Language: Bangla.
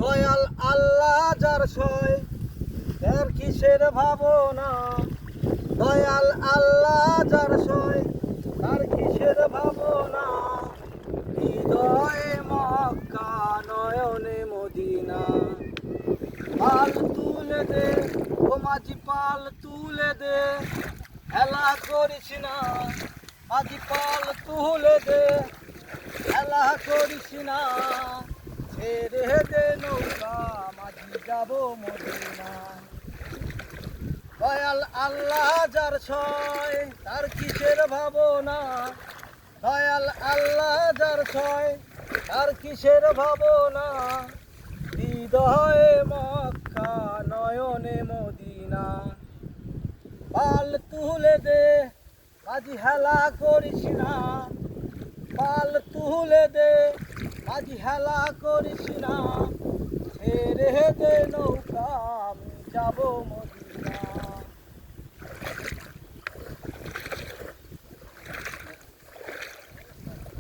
দয়াল আল্লাহ যার সয় এর কিসের ভাবনা, দয়াল আল্লাহ যার সয় তার কিসের ভাবনা, হৃদয়ে মক্কা নয়নে মদিনা। পাল তুলে দে ও মাঝি পাল তুলে দে, হেলা করিস না মাঝি পাল তুলে দে, হেলা করিস না, ছেড়ে দে নৌকা মাঝি যাব মদিনা। দয়াল আল্লাহ যার সয় তার কিসের ভাবনা, দয়াল আল্লাহ যার সয় তার কিসের ভাবনা, হৃদয়ে মক্কা নয়নে মদিনা। পাল তুলে দে মাঝি হেলা করিস না, পাল তুলে দে মাঝি হেলা করিস না, ছেড়ে দে নৌকা আমি যাব মদিনা।